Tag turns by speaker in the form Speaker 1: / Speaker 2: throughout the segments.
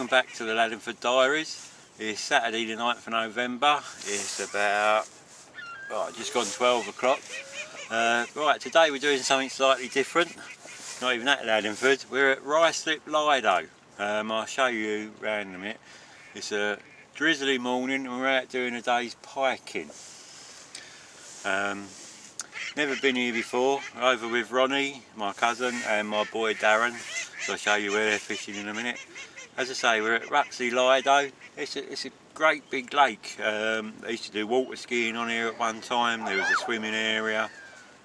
Speaker 1: welcome back to the Laddingford Diaries. It's Saturday the 9th of November. It's about just gone 12 o'clock. Right, today we're doing something slightly different. Not even at Laddingford, we're at Ruislip Lido. I'll show you round in a minute. It's a drizzly morning and we're out doing a day's piking. Never been here before. Over with Ronnie, my cousin, and my boy Darren. So I'll show you where they're fishing in a minute. As I say, we're at Ruxley Lido. It's a great big lake. They used to do water skiing on here at one time. There was a swimming area.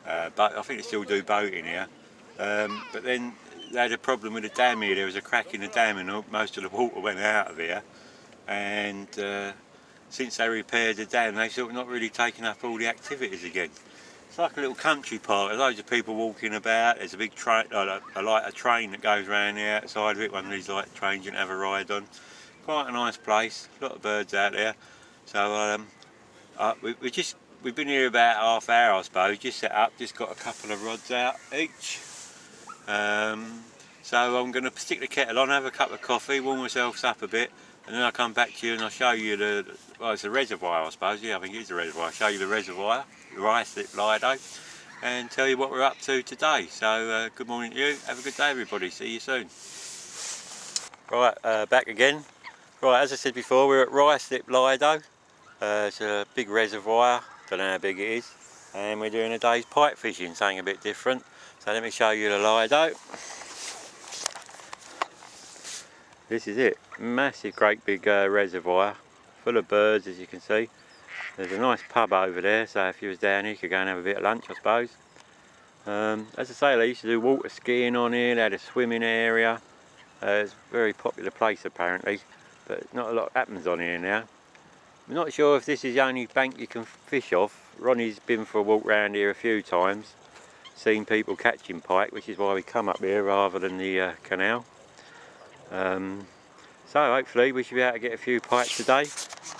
Speaker 1: But I think they still do boating here. But then they had a problem with the dam here. There was a crack in the dam and most of the water went out of here. And since they repaired the dam, they've sort of not really taken up all the activities again. It's like a little country park. There's loads of people walking about. There's a big train, like a train that goes around the outside of it. One of these like trains you can have a ride on. Quite a nice place. A lot of birds out there. So we've been here about half hour, I suppose. Just set up. Just got a couple of rods out each. So I'm going to stick the kettle on, have a cup of coffee, warm myself up a bit, and then I'll come back to you and I'll show you it's a reservoir, I suppose. Yeah, I think it is a reservoir. I'll show you the reservoir, the Ruislip Lido, and tell you what we're up to today. So good morning to you. Have a good day, everybody. See you soon. Right, back again. Right, as I said before, we're at Ruislip Lido. It's a big reservoir. Don't know how big it is. And we're doing a day's pike fishing, something a bit different. So let me show you the Lido. This is it. Massive, great big reservoir. Full of birds, as you can see. There's a nice pub over there, so if you was down here you could go and have a bit of lunch, I suppose. As I say, they used to do water skiing on here. They had a swimming area. It's a very popular place apparently, but not a lot happens on here now. I'm not sure if this is the only bank you can fish off. Ronnie's been for a walk round here a few times, seen people catching pike, which is why we come up here rather than the canal. So hopefully we should be able to get a few pike today.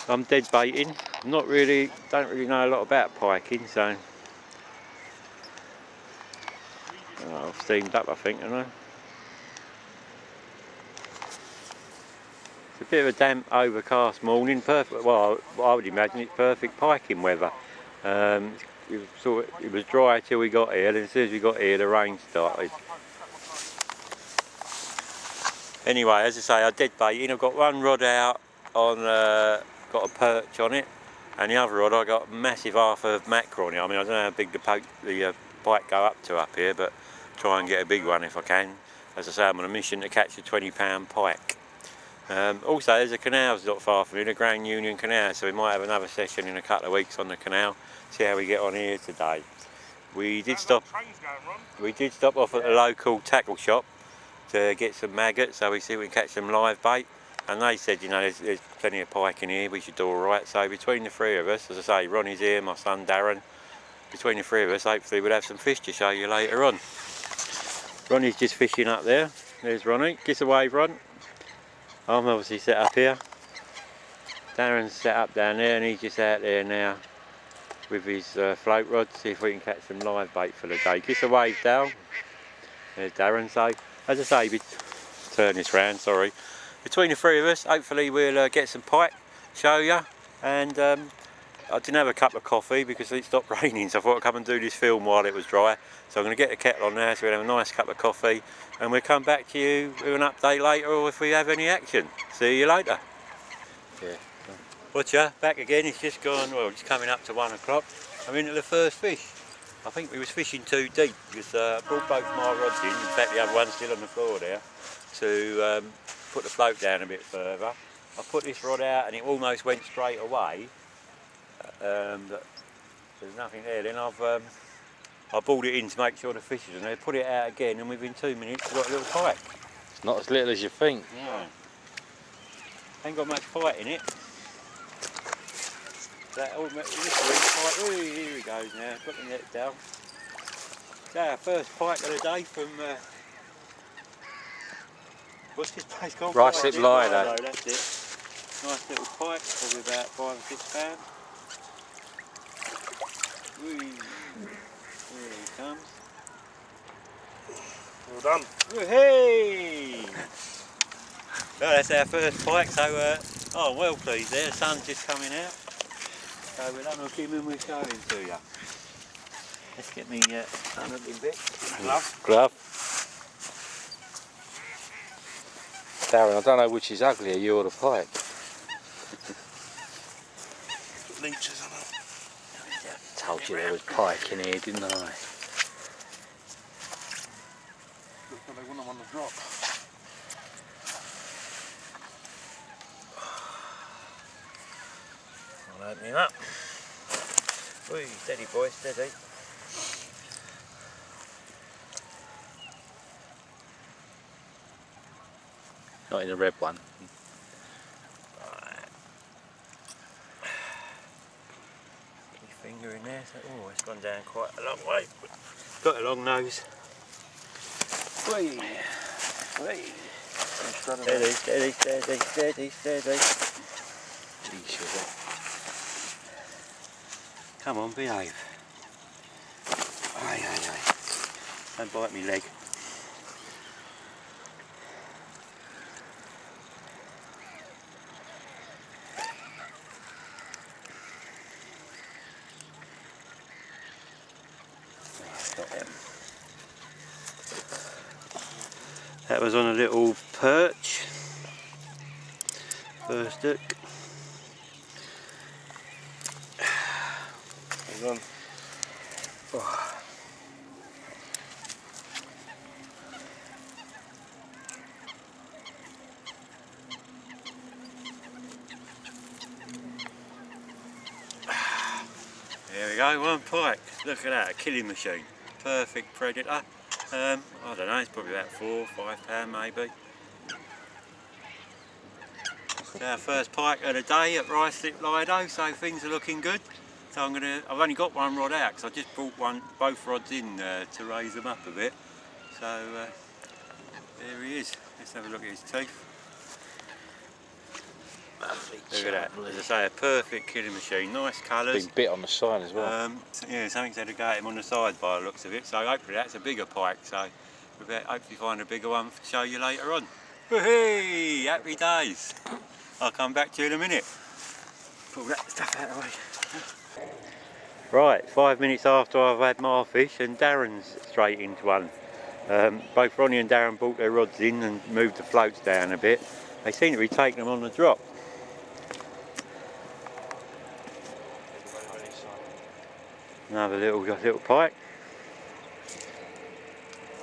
Speaker 1: I'm dead baiting. Don't really know a lot about piking, so I've steamed up, I think, haven't I? It's a bit of a damp, overcast morning. Perfect. Well, I would imagine it's perfect piking weather. It was dry till we got here, and as soon as we got here, the rain started. Anyway, as I say, I dead baiting. I've got one rod out on, got a perch on it, and the other rod I got a massive half of mackerel on it. I mean, I don't know how big the pike go up to up here, but try and get a big one if I can. As I say, I'm on a mission to catch a 20-pound pike. Also, there's a canal not far from here, the Grand Union Canal, so we might have another session in a couple of weeks on the canal. See how we get on here today. We did stop off at the local tackle shop to get some maggots, so we see if we can catch some live bait, and they said, you know, there's plenty of pike in here, we should do alright. So between the three of us, as I say, Ronnie's here, my son Darren, between the three of us hopefully we'll have some fish to show you later on. Ronnie's just fishing up there. There's Ronnie. Give us a wave, Ron. I'm obviously set up here. Darren's set up down there and he's just out there now with his float rod, see if we can catch some live bait for the day. Give us a wave, Dale. There's Darren. So as I say, turn this round, sorry. Between the three of us, hopefully we'll get some pike, show you. And I didn't have a cup of coffee because it stopped raining, so I thought I'd come and do this film while it was dry. So I'm going to get the kettle on now, so we'll have a nice cup of coffee, and we'll come back to you with an update later, or if we have any action. See you later. Yeah. Watcha, back again. It's just gone, well, it's coming up to 1 o'clock. I'm into the first fish. I think we was fishing too deep because I brought both my rods in fact the other one's still on the floor there, to put the float down a bit further. I put this rod out and it almost went straight away, but there's nothing there. Then I brought it in to make sure the fish is in there, put it out again, and within 2 minutes we've got a little pike.
Speaker 2: It's not as little as you think.
Speaker 1: No. Ain't got much fight in it. That all here he goes now, got the net down. So our first pike of the day from what's this place called?
Speaker 2: Ruislip Lido.
Speaker 1: That's it. Nice little pike, probably about 5 or 6 pounds. Whee. Here he comes.
Speaker 3: Well done.
Speaker 1: Hey! Well, that's our first pike, so oh, I'm well pleased there. The sun's just coming out. So we'll unhook him and we'll show him to you. Let's get me unhooking bit.
Speaker 2: Glove. Darren, I don't know which is uglier, you or the pike.
Speaker 3: Leeches on it.
Speaker 2: Told you there was pike in here, didn't I?
Speaker 3: Looks like they want them on the drop.
Speaker 1: I'll open him up. Whee, steady boy, steady.
Speaker 2: Not in the red one.
Speaker 1: Right. Finger in there, so, oh, it's gone down quite a long way. Got a long nose. Whee! Whee! Steady, steady, steady, steady, steady. Come on, behave. Aye, aye, aye. Don't bite me leg. That was on a little perch. First hook.
Speaker 3: He's on.
Speaker 1: Oh. There we go, one pike. Look at that, a killing machine. Perfect predator. I don't know, it's probably about £4 or £5 maybe. It's our first pike of the day at Ruislip Lido, so things are looking good. So I've only got one rod out because I just brought both rods in to raise them up a bit. So there he is. Let's have a look at his teeth. Look at that, as I say, a perfect killing machine, nice colours.
Speaker 2: Been bit on the side as well.
Speaker 1: Yeah, something's had to go at him on the side by the looks of it, so hopefully that's a bigger pike, so we'll hopefully find a bigger one to show you later on. Whee! Happy days! I'll come back to you in a minute. Pull that stuff out of the way. Right, 5 minutes after I've had my fish and Darren's straight into one. Both Ronnie and Darren brought their rods in and moved the floats down a bit. They seem to be taking them on the drop. Another little pike.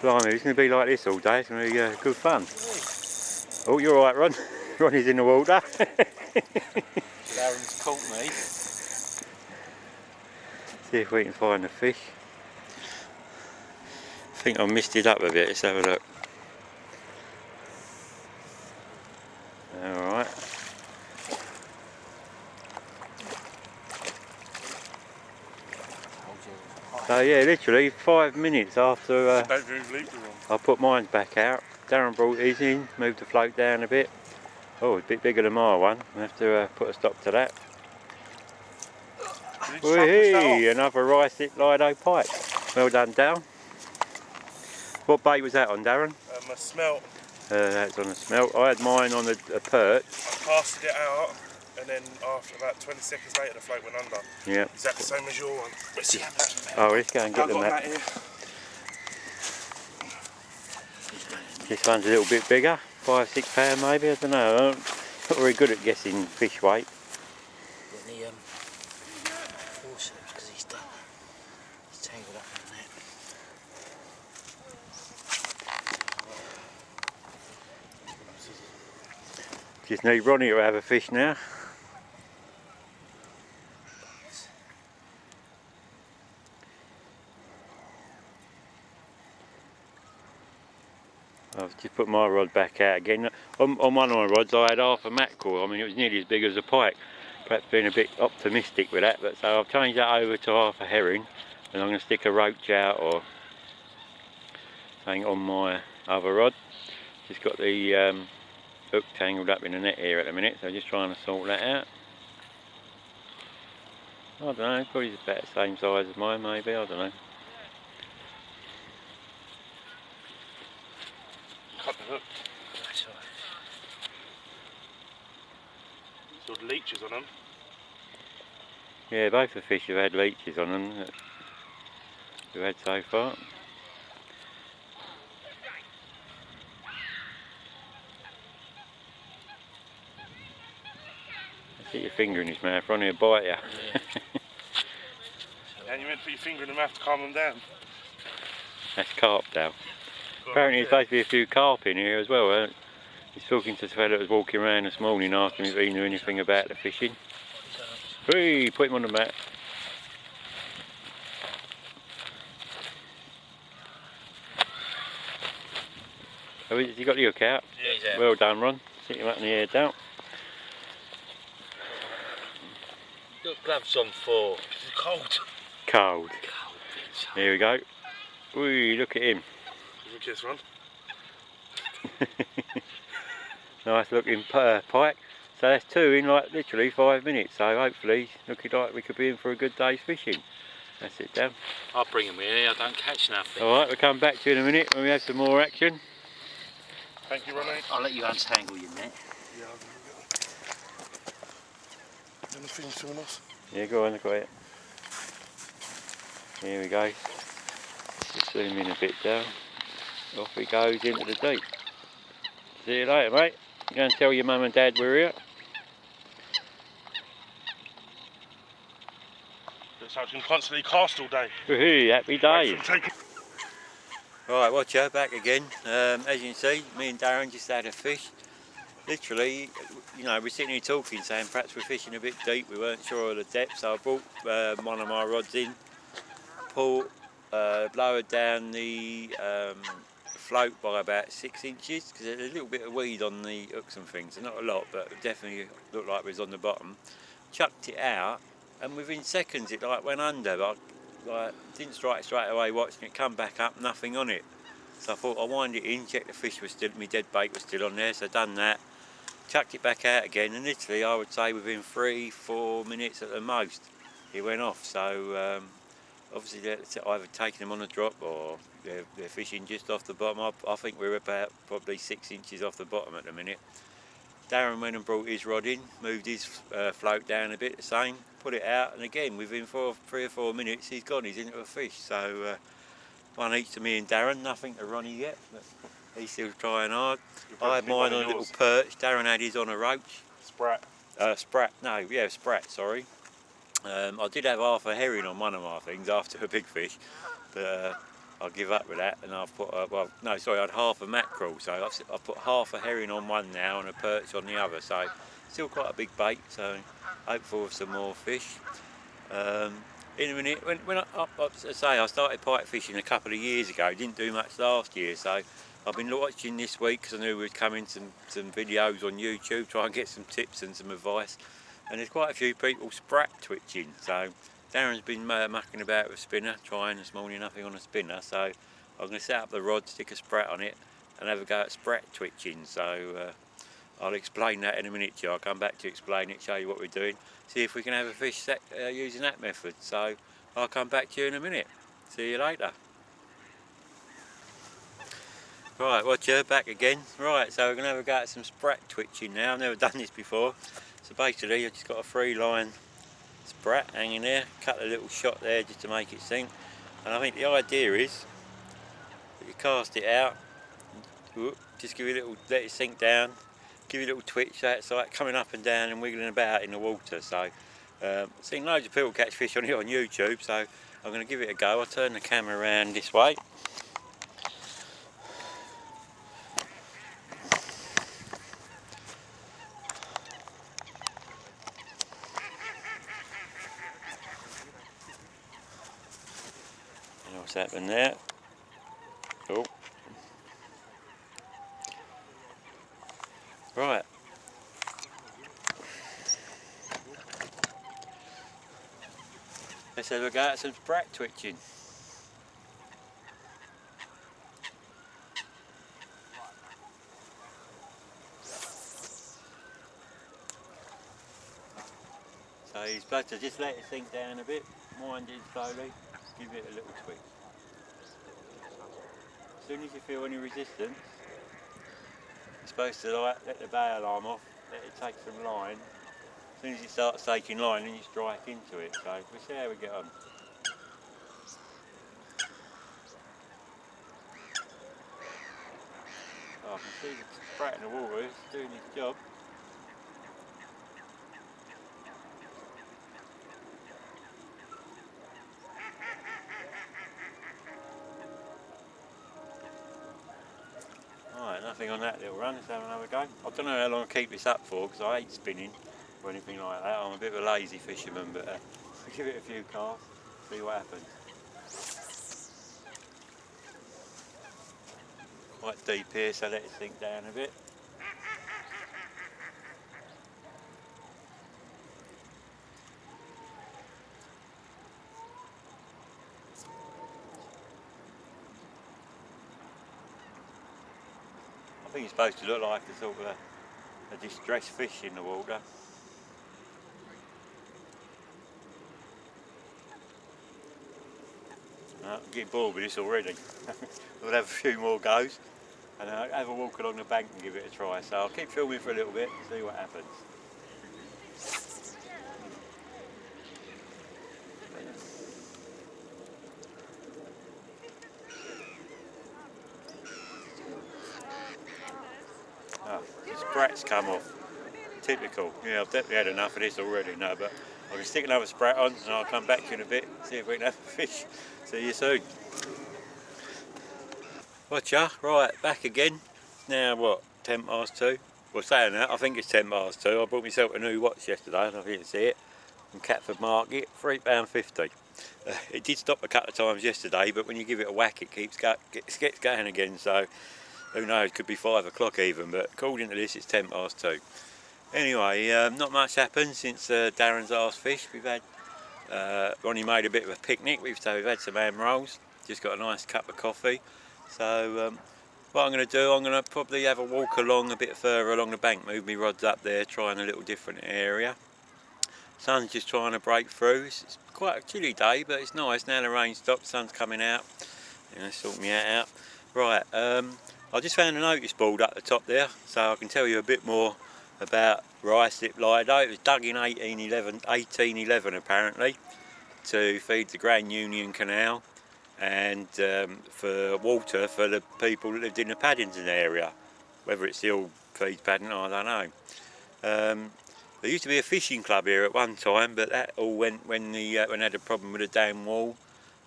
Speaker 1: Blimey, it's going to be like this all day. It's going to be good fun. Oh, you're alright, Ron. Ronnie's in the water.
Speaker 2: Darren's caught me.
Speaker 1: See if we can find the fish. I think I missed it up a bit. Let's have a look. Alright. So yeah, literally 5 minutes after I put mine back out, Darren brought his in, moved the float down a bit. Oh, it's a bit bigger than my one. I have to put a stop to that. Whee! Another Ruislip Lido pike. Well done, Darren. What bait was that on, Darren?
Speaker 3: A smelt.
Speaker 1: That's on a smelt. I had mine on a perch.
Speaker 3: I casted it out, and then after about 20 seconds later the float went under.
Speaker 1: Yeah.
Speaker 3: Exactly the same as your one. Let's see how much.
Speaker 1: Oh, let's go and get them that. This one's a little bit bigger, £5 or £6 maybe, I don't know. I'm not very good at guessing fish weight.
Speaker 2: Get the forceps because he's done. He's tangled up in that.
Speaker 1: Just need Ronnie to have a fish now. I've just put my rod back out again. On one of my rods I had half a mackerel. I mean, it was nearly as big as a pike. Perhaps being a bit optimistic with that, but so I've changed that over to half a herring, and I'm going to stick a roach out or something on my other rod. Just got the hook tangled up in the net here at the minute, so just trying to sort that out. I don't know, probably about the same size as mine maybe, I don't know.
Speaker 3: Cut the hook. Got leeches on them.
Speaker 1: Yeah, both the fish have had leeches on them that we've had so far. Get your finger in his mouth, Ronnie will bite you.
Speaker 2: Yeah.
Speaker 3: And you meant to put your finger in the mouth to calm them down.
Speaker 1: That's carp, Dal. Apparently there's supposed to be a few carp in here as well. He's talking to the fella that was walking around this morning asking if he knew anything about the fishing. Hey, put him on the mat. Oh, has he got the hook out?
Speaker 2: Yeah, he's out.
Speaker 1: Well done, Ron. Sit him up in the air, Dal.
Speaker 2: Got gloves on for.
Speaker 3: It's cold.
Speaker 1: Cold. Here we go. Whee, look at him.
Speaker 3: Give a kiss, Ron.
Speaker 1: Nice looking pike. So that's two in like literally 5 minutes. So hopefully looking like we could be in for a good day's fishing. That's it, Dan.
Speaker 2: I'll bring him in. I don't catch nothing.
Speaker 1: Alright, we'll come back to you in a minute when we have some more action.
Speaker 3: Thank you, Ronnie.
Speaker 2: I'll let you untangle your net.
Speaker 3: Yeah, I'll get them. Anything to us?
Speaker 1: Yeah, go on, look at it. Here we go. Just zoom in a bit down. Off he goes into the deep. See you later, mate. Go and tell your mum and dad we're here.
Speaker 3: So I can constantly cast all day.
Speaker 1: Woohoo, happy days.
Speaker 3: Take
Speaker 1: Right, watch out, back again. As you can see, me and Darren just had a fish. Literally, you know, we're sitting here talking, saying perhaps we're fishing a bit deep. We weren't sure of the depth, so I brought one of my rods in, lowered down the float by about 6 inches, because there's a little bit of weed on the hooks and things, so not a lot, but it definitely looked like it was on the bottom. Chucked it out, and within seconds it like went under, but I didn't strike straight away watching it come back up, nothing on it. So I thought I'll wind it in, check the fish was still, my dead bait was still on there, so done that. Chucked it back out again, and literally I would say within 3-4 minutes at the most it went off. So obviously they're either taking them on a drop or they're fishing just off the bottom. I think we're about probably 6 inches off the bottom at the minute. Darren went and brought his rod in, moved his float down a bit, the same, put it out, and again within 3 or 4 minutes he's gone, he's into a fish. So one each to me and Darren, nothing to Ronnie yet, but he's still trying hard. I had mine on a little perch, Darren had his on a roach.
Speaker 3: Sprat.
Speaker 1: Sprat, sorry. I did have half a herring on one of my things after a big fish, but I'll give up with that, and I've put, I had half a mackerel, so I've put half a herring on one now and a perch on the other, so still quite a big bait, so hopeful of some more fish. In a minute, when I started pike fishing a couple of years ago, didn't do much last year, so I've been watching this week because I knew we'd come in some videos on YouTube, try and get some tips and some advice, and there's quite a few people sprat twitching, so Darren's been mucking about with a spinner, trying this morning, nothing on a spinner, so I'm going to set up the rod, stick a sprat on it and have a go at sprat twitching. So I'll explain that in a minute to you. I'll come back to explain it, show you what we're doing, see if we can have a fish set using that method. So I'll come back to you in a minute. See you later. Right, watch you, back again. Right, so we're going to have a go at some sprat twitching now. I've never done this before. So basically I've just got a 3-line sprat hanging there, cut a little shot there just to make it sink, and I think the idea is that you cast it out, just give it a little, let it sink down, give it a little twitch, so it's like coming up and down and wiggling about in the water. So I've seen loads of people catch fish on it on YouTube, so I'm going to give it a go. I'll turn the camera around this way. What's happened there? Oh. Right. Let's have a go at some sprat twitching. So you're supposed to just let it sink down a bit, wind it slowly, give it a little twitch. As soon as you feel any resistance, you're supposed to let the bail arm off, let it take some line, As soon as it starts taking line, then you strike into it. So we'll see how we get on. Oh, I can see the sprat in the water, it's doing its job. Alright, nothing on that little run, let's have another go. I don't know how long I'll keep this up for because I hate spinning or anything like that. I'm a bit of a lazy fisherman, but I'll give it a few casts, see what happens. Quite deep here, so let it sink down a bit. I think it's supposed to look like a sort of a distressed fish in the water. I'm getting bored with this already. We'll have a few more goes and have a walk along the bank and give it a try. So I'll keep filming for a little bit and see what happens. Oh, the sprat's come off. Typical. Yeah, I've definitely had enough of this already. No, but I can stick another sprat on and I'll come back to you in a bit, see if we can have a fish. See you soon. Watcha, right, back again. Now what, 2:10? Well, saying that, I think it's 2:10. I bought myself a new watch yesterday, I don't know if you can see it, from Catford Market, £3.50. It did stop a couple of times yesterday, but when you give it a whack it gets going again, so who knows, could be 5 o'clock even, but according to this it's 2:10. Anyway, not much happened since Darren's last fish. We've had, Ronnie made a bit of a picnic, we've had some ham rolls, just got a nice cup of coffee. So what I'm going to do, I'm going to probably have a walk along a bit further along the bank, move my rods up there, trying a little different area. Sun's just trying to break through. It's quite a chilly day, but it's nice. Now the rain stopped, sun's coming out. You know, sort me out. Right, I just found a notice board up the top there, so I can tell you a bit more about Ruislip Lido. It was dug in 1811 apparently, to feed the Grand Union Canal and for water for the people that lived in the Paddington area. Whether it still feeds Paddington, I don't know. There used to be a fishing club here at one time, but that all went when they had a problem with the dam wall.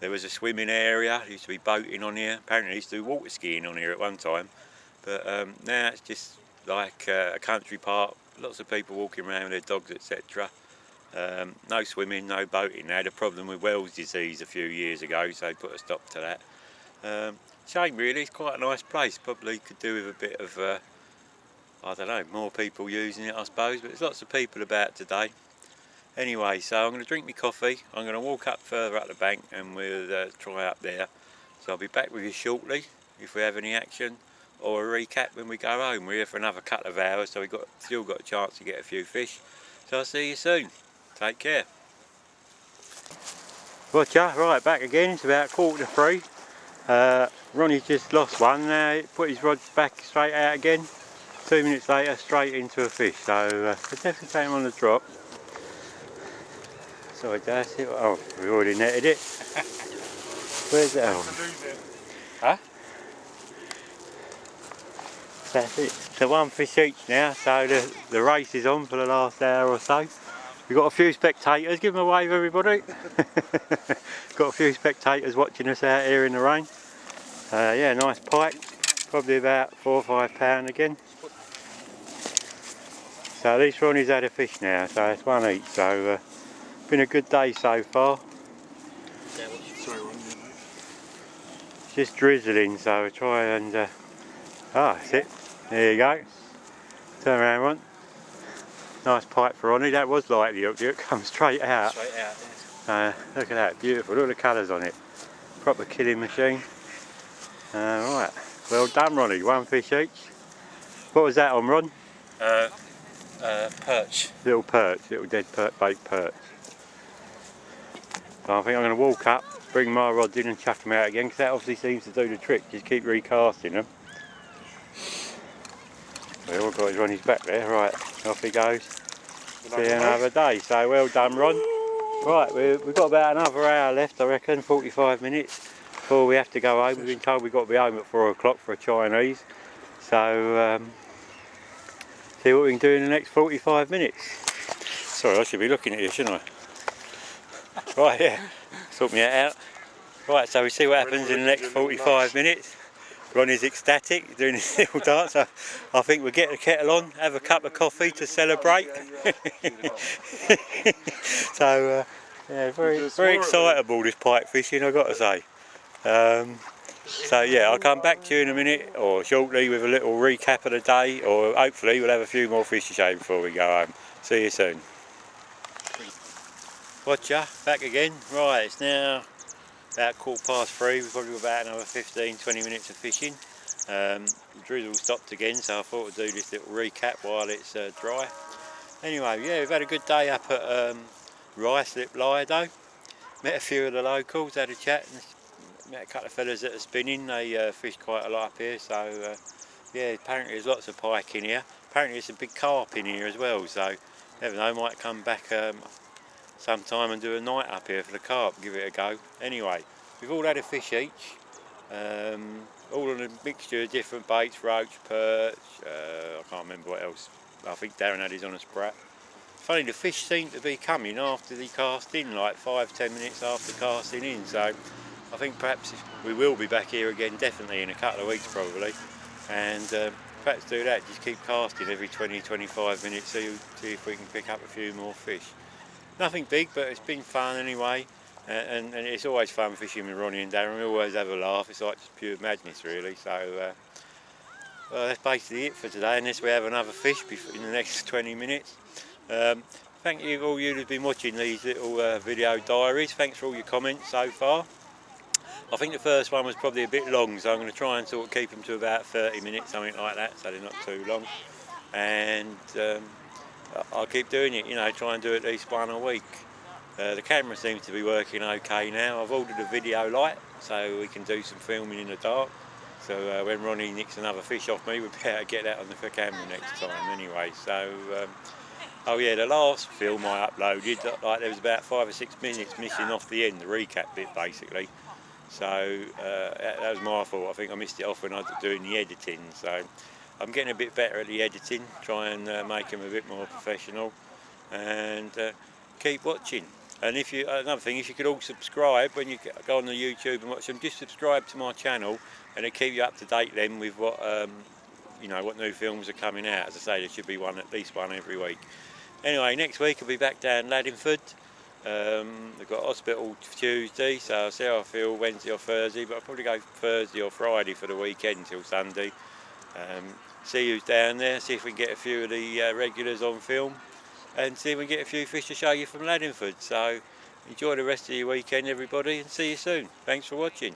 Speaker 1: There was a swimming area, there used to be boating on here. Apparently they used to do water skiing on here at one time, but now it's just like a country park, lots of people walking around with their dogs, etc. No swimming, no boating. They had a problem with Wells disease a few years ago, so they put a stop to that. Shame really, it's quite a nice place. Probably could do with a bit of, I don't know, more people using it I suppose, but there's lots of people about today. Anyway, so I'm going to drink my coffee, I'm going to walk up further up the bank and we'll try up there. So I'll be back with you shortly if we have any action, or a recap when we go home. We're here for another couple of hours, so we've still got a chance to get a few fish. So I'll see you soon. Take care. Watcha, right, back again. It's about 2:45. Ronnie's just lost one. Now he put his rods back straight out again. 2 minutes later, straight into a fish. So I definitely take him on the drop. Sorry, that's it. Oh, we already netted it. Where's that? Huh? That's it. So one fish each now. So the race is on for the last hour or so. We've got a few spectators. Give them a wave, everybody. Got a few spectators watching us out here in the rain. Yeah, nice pike. Probably about 4 or 5 pound again. So at least Ronnie's had a fish now. So it's one each. So been a good day so far. It's just drizzling, so we'll try and that's it. There you go. Turn around, Ron. Nice pike for Ronnie. That was like the hook. It comes straight out.
Speaker 2: Straight out, yes.
Speaker 1: Look at that, beautiful. Look at the colours on it. Proper killing machine. Right, well done, Ronnie. One fish each. What was that on, Ron?
Speaker 2: Perch.
Speaker 1: Little perch, little dead baked perch. So I think I'm going to walk up, bring my rods in and chuck them out again, because that obviously seems to do the trick. Just keep recasting them. So all got is Ronnie's back there. Right, off he goes. See you another day. So well done, Ron. Right, we've got about another hour left, I reckon, 45 minutes before we have to go home. We've been told we've got to be home at 4 o'clock for a Chinese. So, see what we can do in the next 45 minutes. Sorry, I should be looking at you, shouldn't I? Right, yeah, sort me out. Right, so we see what happens in the next 45 minutes. Ronnie's ecstatic, doing his little dance. So I think we'll get the kettle on, have a cup of coffee to celebrate. So, yeah, very excitable, this pike fishing, I've got to say. So yeah, I'll come back to you in a minute or shortly with a little recap of the day, or hopefully we'll have a few more fish to show before we go home. See you soon. Watcha, back again. Right, it's now about 3:15. We've probably got about another 15-20 minutes of fishing. The drizzle stopped again, so I thought I'd do this little recap while it's dry. Anyway, yeah, we've had a good day up at Ruislip Lido. Met a few of the locals, had a chat, and met a couple of fellas that are spinning. They fish quite a lot up here, so yeah, apparently there's lots of pike in here. Apparently there's a big carp in here as well, so never know, might come back sometime and do a night up here for the carp, give it a go. Anyway, we've all had a fish each, all on a mixture of different baits, roach, perch, I can't remember what else. I think Darren had his on a sprat. Funny, the fish seem to be coming after the cast in, like 5-10 minutes after casting in, so I think perhaps we will be back here again, definitely in a couple of weeks probably, and perhaps do that, just keep casting every 20-25 minutes, see if we can pick up a few more fish. Nothing big, but it's been fun anyway, and it's always fun fishing with Ronnie and Darren. We always have a laugh. It's like just pure madness really. So well, that's basically it for today, unless we have another fish in the next 20 minutes. Thank you all you who've been watching these little video diaries. Thanks for all your comments so far. I think the first one was probably a bit long, so I'm going to try and sort of keep them to about 30 minutes, something like that, so they're not too long. And I'll keep doing it, you know, try and do at least one a week. The camera seems to be working okay now. I've ordered a video light so we can do some filming in the dark. So when Ronnie nicks another fish off me, we'll be able to get that on the camera next time anyway. So, oh yeah, the last film I uploaded, like there was about 5 or 6 minutes missing off the end, the recap bit basically. So that was my fault. I think I missed it off when I was doing the editing. So I'm getting a bit better at the editing, try and make them a bit more professional, and keep watching. And if you, another thing, if you could all subscribe when you go on the YouTube and watch them, just subscribe to my channel, and it'll keep you up to date then with what you know, what new films are coming out. As I say, there should be one, at least one every week. Anyway, next week I'll be back down Laddingford. They've got hospital Tuesday, so I'll see how I feel Wednesday or Thursday, but I'll probably go Thursday or Friday for the weekend until Sunday. See who's down there, see if we can get a few of the regulars on film, and see if we can get a few fish to show you from Laddingford. So enjoy the rest of your weekend everybody, and see you soon. Thanks for watching.